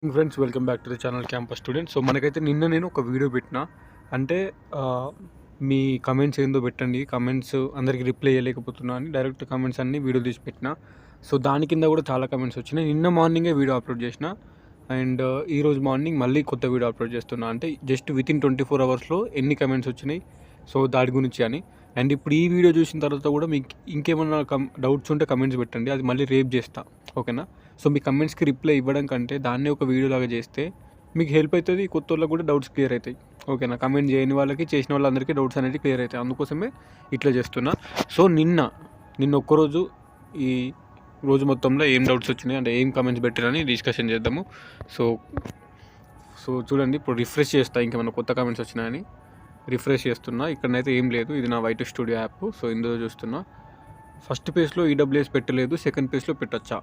Friends welcome back to the channel campus student. So మనకైతే నిన్న నేను ఒక వీడియో పెట్టిన అంటే మీ కమెంట్స్ ఏందో పెట్టండి, కమెంట్స్ అందరికి రిప్లై చేయలేకపోతున్నా అని డైరెక్ట్ కమెంట్స్ అన్ని వీడియో తీసి పెట్టిన. సో దాని కింద కూడా చాలా కమెంట్స్ వచ్చినాయి. నిన్న మార్నింగే వీడియో అప్లోడ్ చేసిన అండ్ ఈరోజు మార్నింగ్ మళ్ళీ కొత్త వీడియో అప్లోడ్ చేస్తున్నా. అంటే జస్ట్ వితిన్ 24 అవర్స్లో ఎన్ని కమెంట్స్ వచ్చినాయి సో దాని గురించి అని. అండ్ ఇప్పుడు ఈ వీడియో చూసిన తర్వాత కూడా మీకు ఇంకేమన్నా డౌట్స్ ఉంటే కమెంట్స్ పెట్టండి, అది మళ్ళీ రేపు చేస్తా, ఓకేనా. సో మీ కమెంట్స్కి రిప్లై ఇవ్వడం కంటే దాన్నే ఒక వీడియో లాగా చేస్తే మీకు హెల్ప్ అవుతుంది, కొత్త వాళ్ళకి కూడా డౌట్స్ క్లియర్ అవుతాయి, ఓకేనా. కమెంట్ చేయని వాళ్ళకి చేసిన వాళ్ళందరికీ డౌట్స్ అనేవి క్లియర్ అవుతాయి, అందుకోసమే ఇట్లా చేస్తున్నా. సో నిన్న ఒక్కరోజు ఈ రోజు మొత్తంలో ఏం డౌట్స్ వచ్చినాయి అంటే ఏం కమెంట్స్ పెట్టారని డిస్కషన్ చేద్దాము. సో సో చూడండి, ఇప్పుడు రిఫ్రెష్ చేస్తా ఇంకేమైనా కొత్త కమెంట్స్ వచ్చినాయని రిఫ్రెష్ చేస్తున్నా. ఇక్కడనైతే ఏం లేదు, ఇది నా వైట్ స్టూడియో యాప్. సో ఇందులో చూస్తున్నా. ఫస్ట్ పేజ్లో ఈడబ్ల్యూఎస్ పెట్టలేదు, సెకండ్ పేజ్లో పెట్టచ్చా?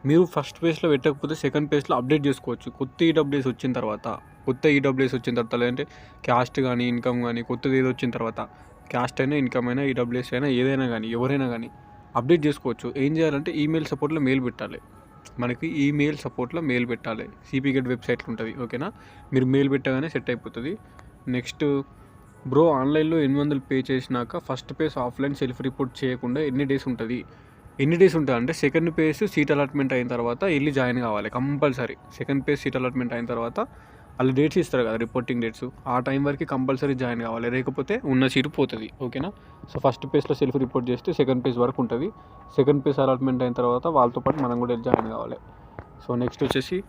మీరు ఫస్ట్ పేజ్లో పెట్టకపోతే సెకండ్ పేజ్లో అప్డేట్ చేసుకోవచ్చు. కొత్త ఈడబ్ల్యూఎస్ వచ్చిన తర్వాత లేదంటే క్యాస్ట్ కానీ ఇన్కమ్ కానీ కొత్తది ఏదో వచ్చిన తర్వాత క్యాస్ట్ అయినా ఇన్కమ్ అయినా ఈడబ్ల్యూఎస్ అయినా ఏదైనా కానీ ఎవరైనా కానీ అప్డేట్ చేసుకోవచ్చు. ఏం చేయాలంటే ఈమెయిల్ సపోర్ట్లో మెయిల్ పెట్టాలి. మనకి ఈమెయిల్ సపోర్ట్లో మెయిల్ పెట్టాలి. సిపిగెట్ వెబ్సైట్లో ఉంటుంది, ఓకేనా. మీరు మెయిల్ పెట్టగానే సెట్ అయిపోతుంది. నెక్స్ట్ బ్రో, ఆన్లైన్లో 800 పే చేసినాక first page offline self report చేయకుండా ఎన్ని డేస్ ఉంటుంది అంటే సెకండ్ పేజ్ సీట్ అలాట్మెంట్ అయిన తర్వాత వెళ్ళి జాయిన్ కావాలి compulsory. Second page seat allotment అయిన తర్వాత వాళ్ళు డేట్స్ ఇస్తారు కదా, రిపోర్టింగ్ డేట్స్, ఆ టైం వరకు కంపల్సరీ జాయిన్ కావాలి, లేకపోతే ఉన్న సీటు పోతుంది, ఓకేనా. సో ఫస్ట్ పేజ్లో సెల్ఫ్ రిపోర్ట్ చేస్తే సెకండ్ పేజ్ వరకు ఉంటుంది. సెకండ్ పేజ్ అలాట్మెంట్ అయిన తర్వాత వాళ్ళతో పాటు మనం కూడా జాయిన్ కావాలి. సో నెక్స్ట్ వచ్చేసి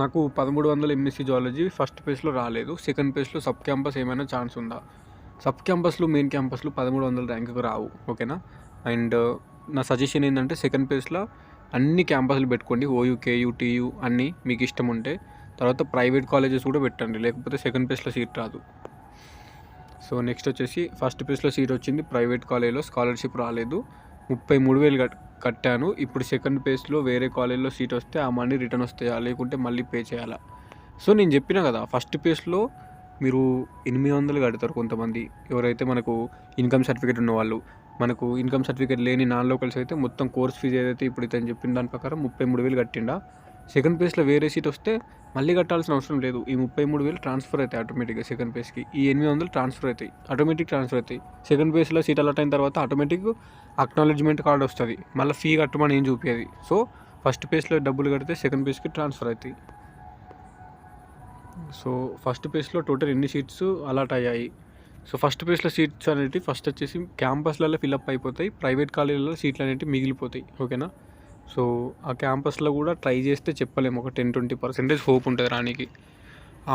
నాకు 1300 ఎంఎస్సీ జువాలజీ ఫస్ట్ పేజ్లో రాలేదు, సెకండ్ పేజ్లో సబ్ క్యాంపస్ ఏమైనా ఛాన్స్ ఉందా? సబ్ క్యాంపస్లు మెయిన్ క్యాంపస్లు 1300 ర్యాంకుకు రావు, ఓకేనా. అండ్ నా సజెషన్ ఏంటంటే సెకండ్ పేజ్లో అన్ని క్యాంపస్లు పెట్టుకోండి, ఓయూ, కేయూ, టీయూ అన్నీ మీకు ఇష్టం ఉంటే. తర్వాత ప్రైవేట్ కాలేజెస్ కూడా పెట్టండి, లేకపోతే సెకండ్ పేజ్లో సీట్ రాదు. సో నెక్స్ట్ వచ్చేసి ఫస్ట్ పేజ్లో సీట్ వచ్చింది, ప్రైవేట్ కాలేజ్లో స్కాలర్షిప్ రాలేదు, 33,000 కట్టాను. ఇప్పుడు సెకండ్ పేజ్లో వేరే కాలేజ్లో సీట్ వస్తే ఆ మనీ రిటర్న్ వస్తాయా లేకుంటే మళ్ళీ పే చేయాలా? సో నేను చెప్పిన కదా, ఫస్ట్ పేజ్లో మీరు 800 కడతారు కొంతమంది, ఎవరైతే మనకు ఇన్కమ్ సర్టిఫికేట్ ఉన్నవాళ్ళు. మనకు ఇన్కమ్ సర్టిఫికేట్ లేని నాన్ లోకల్స్ అయితే మొత్తం కోర్స్ ఫీజు ఏదైతే ఇప్పుడు ఇతను చెప్పిన దాని ప్రకారం 33,000 కట్టిండా. సెకండ్ పేజ్లో వేరే సీట్ వస్తే మళ్ళీ కట్టాల్సిన అవసరం లేదు. ఈ 33,000 ట్రాన్స్ఫర్ అవుతాయి ఆటోమేటిక్గా సెకండ్ పేజ్కి. ఈ 800 ట్రాన్స్ఫర్ అవుతాయి, ఆటోమేటిక్ ట్రాన్స్ఫర్ అవుతాయి. సెకండ్ పేజ్లో సీట్ అలాట్ అయిన తర్వాత ఆటోమేటిక్ అక్నాలెడ్జ్మెంట్ కార్డ్ వస్తుంది, మళ్ళీ ఫీ కట్టమని ఏం చూపించేది. సో ఫస్ట్ పేజ్లో డబ్బులు కడితే సెకండ్ పేజ్కి ట్రాన్స్ఫర్ అవుతాయి. సో ఫస్ట్ పేజ్లో టోటల్ ఎన్ని సీట్స్ అలాట్ అయ్యాయి? సో ఫస్ట్ పేజ్లో సీట్స్ అనేవి ఫస్ట్ వచ్చేసి క్యాంపస్లలో ఫిల్అప్ అయిపోతాయి, ప్రైవేట్ కాలేజీలలో సీట్లు అనేవి మిగిలిపోతాయి, ఓకేనా. సో ఆ క్యాంపస్లో కూడా ట్రై చేస్తే చెప్పలేము, ఒక 10-20% హోప్ ఉంటుంది రానికి.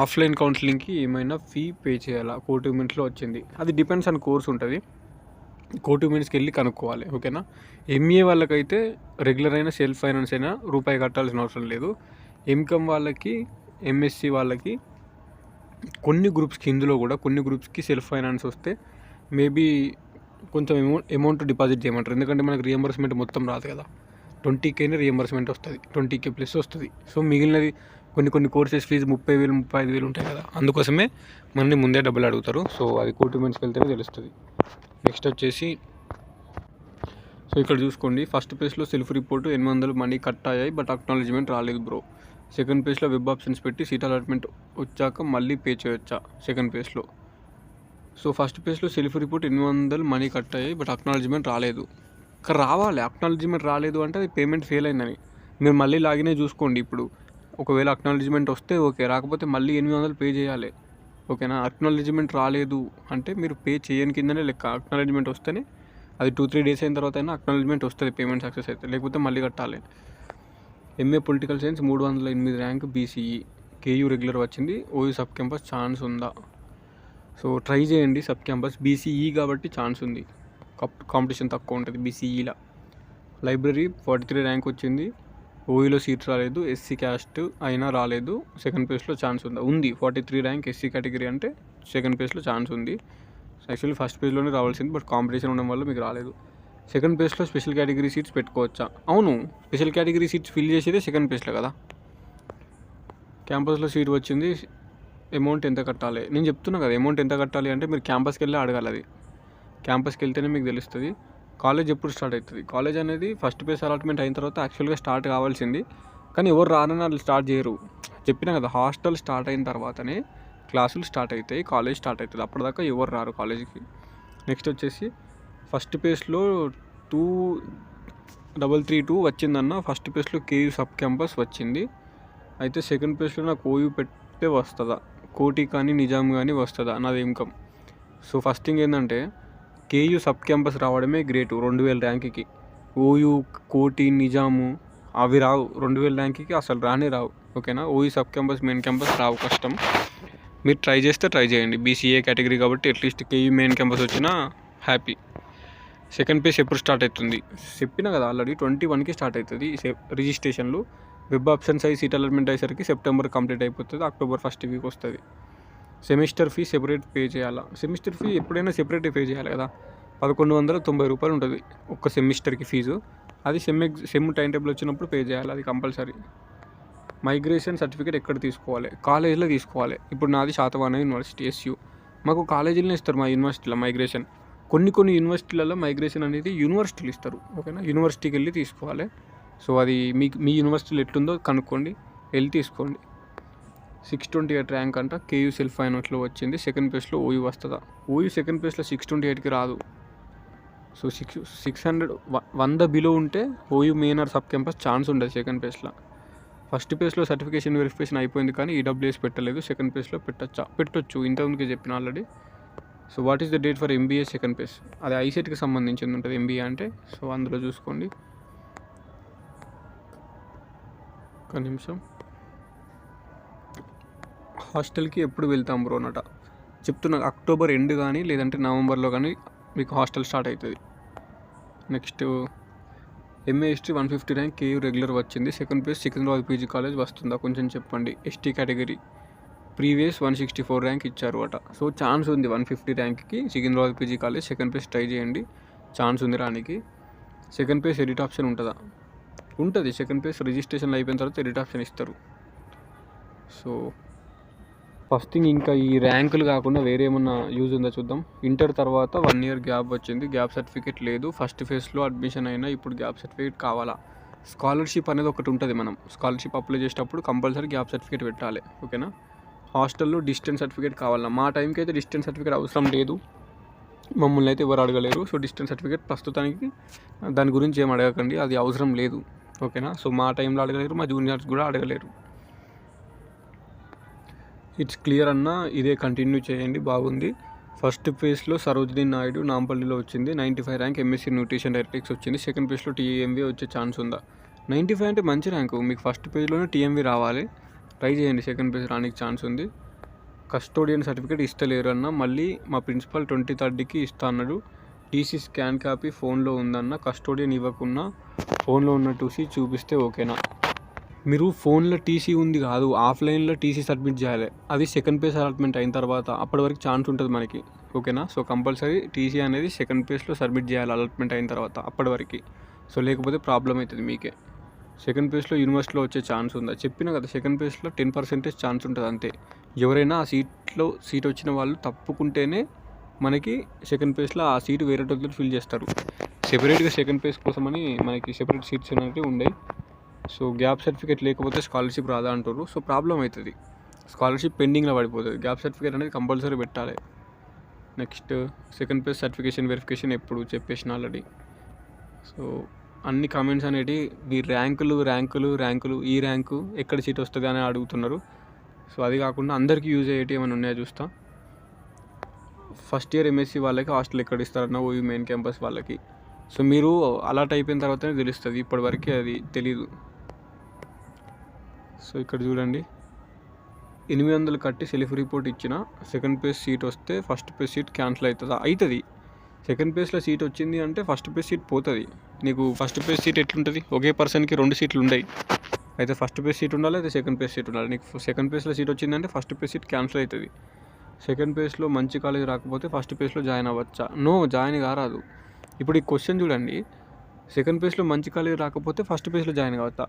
ఆఫ్లైన్ కౌన్సిలింగ్కి ఏమైనా ఫీ పే చేయాలా? కోర్టు మినిట్స్లో వచ్చింది, అది డిపెండ్స్ ఆన్ కోర్స్ ఉంటుంది, కోర్టు మినిట్స్కి వెళ్ళి కనుక్కోవాలి, ఓకేనా. ఎంఏ వాళ్ళకైతే రెగ్యులర్ అయినా సెల్ఫ్ ఫైనాన్స్ అయినా రూపాయి కట్టాల్సిన అవసరం లేదు. ఎంకమ్ వాళ్ళకి, ఎంఎస్సి వాళ్ళకి కొన్ని గ్రూప్స్కి, ఇందులో కూడా కొన్ని గ్రూప్స్కి సెల్ఫ్ ఫైనాన్స్ వస్తే మేబీ కొంచెం అమౌంట్ డిపాజిట్ చేయమంటారు, ఎందుకంటే మనకు రియంబర్స్మెంట్ మొత్తం రాదు కదా. 20,000 రియంబర్స్మెంట్ వస్తుంది, 20,000 ప్లస్ వస్తుంది. సో మిగిలినది కొన్ని కోర్సెస్ ఫీజు 30,000, 35,000 ఉంటాయి కదా, అందుకోసమే మనని ముందే డబ్బులు అడుగుతారు. సో అది కోర్టు మెన్స్కి వెళ్తేనే తెలుస్తుంది. నెక్స్ట్ వచ్చేసి సో ఇక్కడ చూసుకోండి, ఫస్ట్ పేజ్లో సెల్ఫ్ రిపోర్ట్ 800 మనీ కట్ అయ్యాయి, బట్ అక్నాలెడ్జ్మెంట్ రాలేదు బ్రో. సెకండ్ పేజ్లో వెబ్ ఆప్షన్స్ పెట్టి సీట్ అలాట్మెంట్ వచ్చాక మళ్ళీ పే చేయొచ్చా సెకండ్ పేజ్లో? సో ఫస్ట్ పేజ్లో సెల్ఫ్ రిపోర్ట్ 800 మనీ కట్ అయ్యాయి, బట్ అక్నాలెడ్జ్మెంట్ రాలేదు. ఇక్కడ రావాలి, అక్నాలెడ్జ్మెంట్ రాలేదు అంటే అది పేమెంట్ ఫెయిల్ అయిందని. మీరు మళ్ళీ లాగినే చూసుకోండి. ఇప్పుడు ఒకవేళ అక్నాలెడ్జ్మెంట్ వస్తే ఓకే, రాకపోతే మళ్ళీ 800 పే చేయాలి, ఓకేనా. అక్నాలెడ్జ్మెంట్ రాలేదు అంటే మీరు పే చేయని కిందనే లెక్క. అక్నాలెడ్జ్మెంట్ వస్తేనే అది 2-3 డేస్ అయిన తర్వాత అయినా అక్నాలెడ్జ్మెంట్ వస్తుంది, పేమెంట్ సక్సెస్ అయితే, లేకపోతే మళ్ళీ కట్టాలి. MA political science 308 rank, BCE, KU regular వచ్చింది, ఓయూ సబ్ క్యాంపస్ ఛాన్స్ ఉందా? సో ట్రై చేయండి సబ్ క్యాంపస్. బీసీఈ కాబట్టి ఛాన్స్ ఉంది, కాంపిటీషన్ తక్కువ ఉంటుంది బీసీఈలో. లైబ్రరీ 43 ర్యాంక్ వచ్చింది, ఓయూలో సీట్ రాలేదు, ఎస్సీ క్యాస్ట్ అయినా రాలేదు, సెకండ్ పేజ్లో ఛాన్స్ ఉందా? ఉంది, 43 ర్యాంక్ ఎస్సీ కేటగిరీ అంటే సెకండ్ పేజ్లో ఛాన్స్ ఉంది. యాక్చువల్లీ ఫస్ట్ పేజ్లోనే రావాల్సింది, బట్ కాంపిటీషన్ ఉండడం వల్ల మీకు రాలేదు. సెకండ్ పేజ్లో స్పెషల్ కేటగిరీ సీట్స్ పెట్టుకోవచ్చా? అవును, స్పెషల్ కేటగిరీ సీట్స్ ఫిల్ చేసేదే సెకండ్ పేజ్లో కదా. క్యాంపస్లో సీట్ వచ్చింది, అమౌంట్ ఎంత కట్టాలి? నేను చెప్తున్నా కదా, అమౌంట్ ఎంత కట్టాలి అంటే మీరు క్యాంపస్కి వెళ్ళి అడగాలి. అది క్యాంపస్కి వెళ్తేనే మీకు తెలుస్తుంది. కాలేజ్ ఎప్పుడు స్టార్ట్ అవుతుంది? కాలేజ్ అనేది ఫస్ట్ పేజ్ అలాట్మెంట్ అయిన తర్వాత యాక్చువల్గా స్టార్ట్ కావాల్సింది, కానీ ఎవరు రానని వాళ్ళు స్టార్ట్ చేయరు. చెప్పినా కదా, హాస్టల్ స్టార్ట్ అయిన తర్వాతనే క్లాసులు స్టార్ట్ అవుతాయి, కాలేజ్ స్టార్ట్ అవుతుంది. అప్పటిదాకా ఎవరు రారు కాలేజీకి. నెక్స్ట్ వచ్చేసి ఫస్ట్ పేజ్లో 2332 వచ్చిందన్న. ఫస్ట్ పేజ్లో కేయూ సబ్ క్యాంపస్ వచ్చింది. అయితే సెకండ్ పేజ్లో నాకు ఓయూ పెట్టే వస్తుందా, కోటి కానీ నిజాం కానీ వస్తుందా నాది ఇన్కమ్. సో ఫస్ట్ థింగ్ ఏంటంటే కేయూ సబ్ క్యాంపస్ రావడమే గ్రేటు 2000 ర్యాంక్కి. ఓయూ, కోటి, నిజాము అవి రావు 2000 ర్యాంక్కి, అసలు రానే రావు. ఓకేనా. OU sub campus, main campus రావు, కష్టం. మీరు ట్రై చేస్తే ట్రై చేయండి. బీసీఏ కేటగిరీ కాబట్టి అట్లీస్ట్ కేయూ మెయిన్ క్యాంపస్ వచ్చినా హ్యాపీ. సెకండ్ పేజ్ ఎప్పుడు స్టార్ట్ అవుతుంది చెప్పినా కదా ఆల్రెడీ, 21కి స్టార్ట్ అవుతుంది రిజిస్ట్రేషన్లు. వెబ్ ఆప్షన్స్ అయ్యి సీట్ అలాట్మెంట్ అయ్యేసరికి సెప్టెంబర్ కంప్లీట్ అయిపోతుంది, అక్టోబర్ ఫస్ట్ వీక్ వస్తుంది. సెమిస్టర్ ఫీ సెపరేట్ పే చేయాలా? సెమిస్టర్ ఫీ ఎప్పుడైనా సెపరేట్ పే చేయాలి కదా. 1190 రూపాయలు ఉంటుంది ఒక్క సెమిస్టర్కి ఫీజు. అది సెమ్ టైం టేబుల్ వచ్చినప్పుడు పే చేయాలి, అది కంపల్సరీ. మైగ్రేషన్ సర్టిఫికేట్ ఎక్కడ తీసుకోవాలి? కాలేజీలో తీసుకోవాలి. ఇప్పుడు నాది శాతవాహన యూనివర్సిటీ ఎస్యూ, మాకు కాలేజీలోనే ఇస్తారు మా యూనివర్సిటీలో మైగ్రేషన్. కొన్ని యూనివర్సిటీలలో మైగ్రేషన్ అనేది యూనివర్సిటీలు ఇస్తారు. ఓకేనా, యూనివర్సిటీకి వెళ్ళి తీసుకోవాలి. సో అది మీ యూనివర్సిటీలో ఎట్లుందో కనుక్కోండి, వెళ్ళి తీసుకోండి. 628 ర్యాంక్ అంట. కేయూ సెల్ఫ్ ఫైనాన్స్లో వచ్చింది. సెకండ్ పేజ్లో ఓయూ వస్తుందా? ఓయూ సెకండ్ పేజ్లో 628కి రాదు. సో 600 100 బిలో ఉంటే OU main or sub campus chance ఉండదు సెకండ్ పేజ్లో. ఫస్ట్ పేజ్లో సర్టిఫికేషన్ వెరిఫికేషన్ అయిపోయింది కానీ ఈడబ్ల్యూఎస్ పెట్టలేదు. సెకండ్ పేజ్లో పెట్టొచ్చు, ఇంతకుముందుకే చెప్పిన already. So what is the date for MBA second page? అది ఐసెట్కి సంబంధించింది ఉంటుంది ఎంబీఏ అంటే. సో అందులో చూసుకోండి. ఒక నిమిషం. హాస్టల్కి ఎప్పుడు వెళ్తాం బ్రో నట చెప్తున్నా, అక్టోబర్ ఎండ్ కానీ లేదంటే నవంబర్లో కానీ మీకు హాస్టల్ స్టార్ట్ అవుతుంది. Next MA history 150 rank KU regular వచ్చింది. Second page Secunderabad PG college వస్తుందా కొంచెం చెప్పండి. ఎస్టీ కేటగిరీ ప్రీవియస్ 164 ర్యాంక్ ఇచ్చారు అట. సో ఛాన్స్ ఉంది 150 ర్యాంక్కి Secunderabad PG college. Second page try చేయండి, ఛాన్స్ ఉంది రానికి. సెకండ్ పేజ్ ఎడిట్ ఆప్షన్ ఉంటుందా? ఉంటుంది. సెకండ్ పేజ్ రిజిస్ట్రేషన్లో అయిపోయిన తర్వాత ఎడిట్ ఆప్షన్ ఇస్తారు. సో ఫస్ట్ థింగ్, ఇంకా ఈ ర్యాంకులు కాకుండా వేరే ఏమన్నా యూజ్ ఉందో చూద్దాం. ఇంటర్ తర్వాత 1 ఇయర్ గ్యాప్ వచ్చింది, గ్యాప్ సర్టిఫికేట్ లేదు. ఫస్ట్ ఫేజ్లో అడ్మిషన్ అయినా ఇప్పుడు గ్యాప్ సర్టిఫికేట్ కావాలా? స్కాలర్షిప్ అనేది ఒకటి ఉంటుంది, మనం స్కాలర్షిప్ అప్లై చేసేటప్పుడు కంపల్సరీ గ్యాప్ సర్టిఫికేట్ పెట్టాలి. ఓకేనా. హాస్టల్లో డిస్టెన్స్ సర్టిఫికేట్ కావాలా? మా టైంకి అయితే డిస్టెన్స్ సర్టిఫికేట్ అవసరం లేదు, మమ్మల్ని అయితే ఎవరు అడగలేరు. సో డిస్టెన్స్ సర్టిఫికేట్ ప్రస్తుతానికి దాని గురించి ఏం అడగకండి, అది అవసరం లేదు. ఓకేనా. సో మా టైంలో అడగలేరు, మా జూనియర్స్ కూడా అడగలేరు. ఇట్స్ క్లియర్ అన్న, ఇదే కంటిన్యూ చేయండి, బాగుంది. ఫస్ట్ పేజ్లో సరోజినీ నాయుడు నాంపల్లిలో వచ్చింది 95 ర్యాంక్. ఎంఎస్సీ న్యూట్రిషన్ డైరెక్టిక్స్ వచ్చింది. సెకండ్ పేజ్లో టీఎంవీ వచ్చే ఛాన్స్ ఉందా? 95 అంటే మంచి ర్యాంకు, మీకు ఫస్ట్ పేజ్లోనే టీఎంవీ రావాలి, ట్రై చేయండి. సెకండ్ పేజ్ రానికి ఛాన్స్ ఉంది. కస్టోడియన్ సర్టిఫికేట్ ఇస్తలేరు అన్న, మళ్ళీ మా ప్రిన్సిపల్ 23rdకి ఇస్తా అన్నాడు. టీసీ స్కాన్ కాపీ ఫోన్లో ఉందన్న, కస్టోడియన్ ఇవ్వకున్నా ఫోన్లో ఉన్న టీసీ చూపిస్తే ఓకేనా? మీరు ఫోన్లో టీసీ ఉంది కాదు, ఆఫ్లైన్లో టీసీ సబ్మిట్ చేయాలి. అది సెకండ్ పేజ్ అలాట్మెంట్ అయిన తర్వాత, అప్పటి వరకు ఛాన్స్ ఉంటుంది మనకి. ఓకేనా. సో కంపల్సరీ టీసీ అనేది సెకండ్ పేజ్లో సబ్మిట్ చేయాలి అలాట్మెంట్ అయిన తర్వాత, అప్పటి వరకు. సో లేకపోతే ప్రాబ్లం అవుతుంది మీకే. సెకండ్ పేజ్లో యూనివర్సిటీలో వచ్చే ఛాన్స్ ఉందా? చెప్పినా కదా, సెకండ్ పేజ్లో 10% ఛాన్స్ ఉంటుంది అంతే. ఎవరైనా ఆ సీట్ వచ్చిన వాళ్ళు తప్పుకుంటేనే మనకి సెకండ్ పేజ్లో ఆ సీటు వేరే వాళ్ళతో ఫిల్ చేస్తారు. సెపరేట్గా సెకండ్ పేజ్ కోసమని మనకి సెపరేట్ సీట్స్ అనేవి ఉండవు. సో గ్యాప్ సర్టిఫికేట్ లేకపోతే స్కాలర్షిప్ రాదా అంటారు. సో ప్రాబ్లం అవుతుంది, స్కాలర్షిప్ పెండింగ్లో పడిపోతుంది. గ్యాప్ సర్టిఫికేట్ అనేది కంపల్సరీ పెట్టాలి. Next second page certification verification ఎప్పుడు చెప్పేసిన ఆల్రెడీ. సో అన్ని కామెంట్స్ అనేవి మీ ర్యాంకులు ఈ ర్యాంకు ఎక్కడ సీట్ వస్తుంది అని అడుగుతున్నారు. సో అది కాకుండా అందరికీ యూజ్ అయ్యేటి ఏమైనా ఉన్నాయో చూస్తా. ఫస్ట్ ఇయర్ ఎంఎస్సీ వాళ్ళకి హాస్టల్ ఎక్కడ ఇస్తారన్న, ఓయూ మెయిన్ క్యాంపస్ వాళ్ళకి. సో మీరు అలాట్ అయిపోయిన తర్వాతనే తెలుస్తుంది, ఇప్పటివరకు అది తెలీదు. సో ఇక్కడ చూడండి, 800 కట్టి సెల్ఫ్ రిపోర్ట్ ఇచ్చిన సెకండ్ పేజ్ సీట్ వస్తే ఫస్ట్ పేజ్ సీట్ క్యాన్సిల్ అవుతుందా? అవుతుంది. సెకండ్ పేజ్లో సీట్ వచ్చింది అంటే ఫస్ట్ పేజ్ సీట్ పోతుంది. నీకు ఫస్ట్ పేజ్ సీట్ ఎట్లుంటుంది, ఒకే పర్సన్కి 2 సీట్లు ఉన్నాయి. అయితే ఫస్ట్ పేజ్ సీట్ ఉండాలి, అయితే సెకండ్ పేజ్ సీట్ ఉండాలి. నీకు సెకండ్ పేజ్లో సీట్ వచ్చిందంటే ఫస్ట్ పేజ్ సీట్ క్యాన్సిల్ అవుతుంది. సెకండ్ పేజ్లో మంచి కాలేజ్ రాకపోతే ఫస్ట్ పేజ్లో జాయిన్ అవ్వచ్చా? నో, జాయిన్ కారాదు. ఇప్పుడు ఈ క్వశ్చన్ చూడండి, సెకండ్ పేజ్లో మంచి కాలేజ్ రాకపోతే ఫస్ట్ పేజ్లో జాయిన్ కావచ్చా?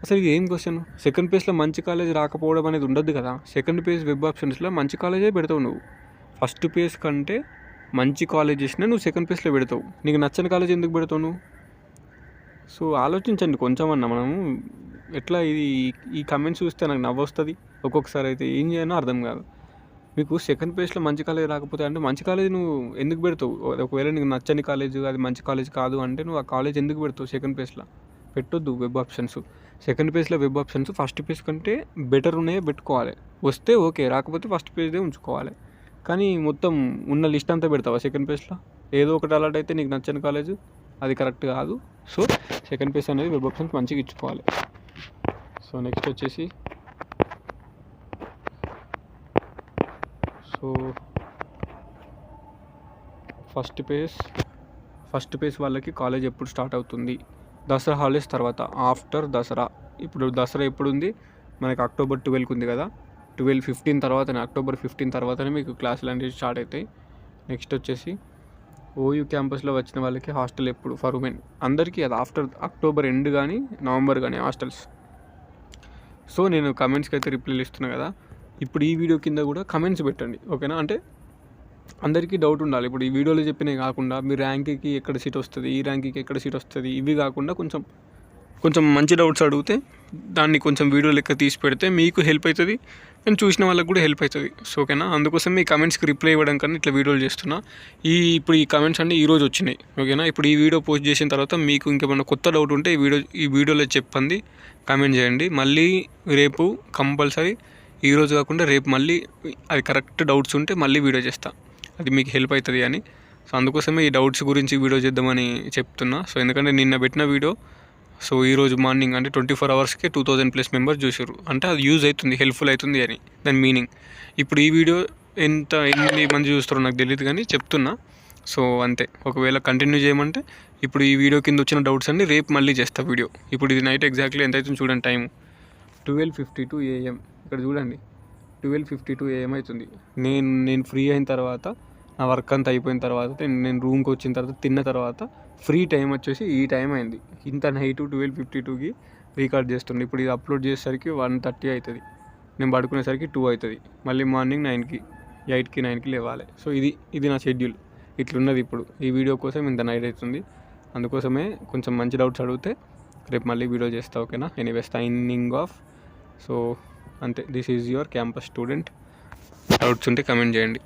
అసలు ఇది ఏం క్వశ్చన్? సెకండ్ పేజ్లో మంచి కాలేజ్ రాకపోవడం అనేది ఉండదు కదా. సెకండ్ పేజ్ వెబ్ ఆప్షన్స్లో మంచి కాలేజే పెడతావు నువ్వు. ఫస్ట్ పేజ్ కంటే మంచి కాలేజ్ చేసినా నువ్వు సెకండ్ పేజ్లో పెడతావు. నీకు నచ్చని కాలేజ్ ఎందుకు పెడతావు నువ్వు? సో ఆలోచించండి కొంచెమన్నా. మనము ఎట్లా ఇది ఈ కమెంట్స్ చూస్తే నాకు నవ్వు వస్తుంది. ఒక్కొక్కసారి అయితే ఏం చేయాలో అర్థం కాదు. మీకు సెకండ్ ప్లేస్లో మంచి కాలేజ్ రాకపోతే అంటే మంచి కాలేజ్ నువ్వు ఎందుకు పెడతావు? ఒకవేళ నీకు నచ్చని కాలేజ్, అది మంచి కాలేజ్ కాదు అంటే నువ్వు ఆ కాలేజ్ ఎందుకు పెడతావు సెకండ్ ప్లేస్లో? పెట్టొద్దు వెబ్ ఆప్షన్స్. సెకండ్ పేజ్లో వెబ్ ఆప్షన్స్ ఫస్ట్ పేజ్ కంటే బెటర్ ఉన్నాయే పెట్టుకోవాలి. వస్తే ఓకే, రాకపోతే ఫస్ట్ పేజ్దే ఉంచుకోవాలి. కానీ మొత్తం ఉన్న లిస్ట్ అంతా పెడతావా సెకండ్ పేజ్లో? ఏదో ఒకటి అలర్ట్ అయితే నీకు నచ్చని కాలేజ్, అది కరెక్ట్ కాదు. సో సెకండ్ పేజ్ అనేది వెబ్ ఆప్షన్స్ మంచిగా ఇచ్చుకోవాలి. సో నెక్స్ట్ వచ్చేసి సో ఫస్ట్ పేజ్ వాళ్ళకి కాలేజ్ ఎప్పుడు స్టార్ట్ అవుతుంది? దసరా హాలిడేస్ తర్వాత, ఆఫ్టర్ దసరా. ఇప్పుడు దసరా ఎప్పుడు ఉంది మనకి? అక్టోబర్ 12కి ఉంది కదా. 12-15 తర్వాతనే, అక్టోబర్ 15 తర్వాతనే మీకు క్లాసులు అనేవి స్టార్ట్ అవుతాయి. నెక్స్ట్ వచ్చేసి ఓయూ క్యాంపస్లో వచ్చిన వాళ్ళకి హాస్టల్ ఎప్పుడు ఫర్ ఉమెన్? అందరికీ అది ఆఫ్టర్ అక్టోబర్ ఎండ్ కానీ నవంబర్ కానీ హాస్టల్స్. సో నేను కమెంట్స్కి అయితే రిప్లైలు ఇస్తున్నాను కదా. ఇప్పుడు ఈ వీడియో కింద కూడా కమెంట్స్ పెట్టండి, ఓకేనా? అంటే అందరికీ డౌట్ ఉండాలి. ఇప్పుడు ఈ వీడియోలో చెప్పినవి కాకుండా మీ ర్యాంక్కి ఎక్కడ సీట్ వస్తుంది, ఈ ర్యాంక్కి ఎక్కడ సీట్ వస్తుంది, ఇవి కాకుండా కొంచెం మంచి డౌట్స్ అడిగితే దాన్ని కొంచెం వీడియో లెక్క తీసి పెడితే మీకు హెల్ప్ అవుతుంది, నేను చూసిన వాళ్ళకి కూడా హెల్ప్ అవుతుంది. సో ఓకేనా? అందుకోసం మీ కమెంట్స్కి రిప్లై ఇవ్వడం కన్నా ఇట్లా వీడియోలు చేస్తున్నా. ఇప్పుడు ఈ కమెంట్స్ అన్నీ ఈరోజు వచ్చినాయి, ఓకేనా? ఇప్పుడు ఈ వీడియో పోస్ట్ చేసిన తర్వాత మీకు ఇంకేమైనా కొత్త డౌట్ ఉంటే ఈ వీడియోలో చెప్పండి, కామెంట్ చేయండి. మళ్ళీ రేపు కంపల్సరీ, ఈరోజు కాకుండా రేపు మళ్ళీ అది కరెక్ట్ డౌట్స్ ఉంటే మళ్ళీ వీడియో చేస్తా, అది మీకు హెల్ప్ అవుతుంది అని. సో అందుకోసమే ఈ డౌట్స్ గురించి వీడియో చేద్దామని చెప్తున్నా. సో ఎందుకంటే నిన్న పెట్టిన వీడియో సో ఈరోజు మార్నింగ్ అంటే 24 అవర్స్కే 2000+ మెంబర్స్ చూసారు. అంటే అది యూజ్ అవుతుంది, హెల్ప్ఫుల్ అవుతుంది అని దాని మీనింగ్. ఇప్పుడు ఈ వీడియో ఎన్ని మంది చూస్తారో నాకు తెలియదు కానీ చెప్తున్నా. సో అంతే. ఒకవేళ కంటిన్యూ చేయమంటే ఇప్పుడు ఈ వీడియో కింద వచ్చిన డౌట్స్ అన్ని రేపు మళ్ళీ చేస్తా వీడియో. ఇప్పుడు ఇది నైట్ ఎగ్జాక్ట్లీ ఎంత అవుతుంది చూడండి టైం, 12:52 AM. ఇక్కడ చూడండి 12:52 AM అవుతుంది. నేను ఫ్రీ అయిన తర్వాత, నా వర్క్ అంతా అయిపోయిన తర్వాత, నేను రూమ్కి వచ్చిన తర్వాత, తిన్న తర్వాత ఫ్రీ టైం వచ్చేసి ఈ టైం అయింది. ఇంత నైట్ 12:52కి రికార్డ్ చేస్తుండే. ఇప్పుడు ఇది అప్లోడ్ చేసేసరికి 1:30 అవుతుంది. నేను పడుకునేసరికి 2 అవుతుంది. మళ్ళీ మార్నింగ్ 8కి 9కి లేవాలి. సో ఇది నా షెడ్యూల్ ఇట్లున్నది. ఇప్పుడు ఈ వీడియో కోసం ఇంత నైట్ అవుతుంది. అందుకోసమే కొంచెం మంచి డౌట్స్ అడిగితే రేపు మళ్ళీ వీడియో చేస్తా, ఓకేనా? Anyway signing off. సో అంతే. This is your campus student. Doubts ఉంటే కమెంట్ చేయండి.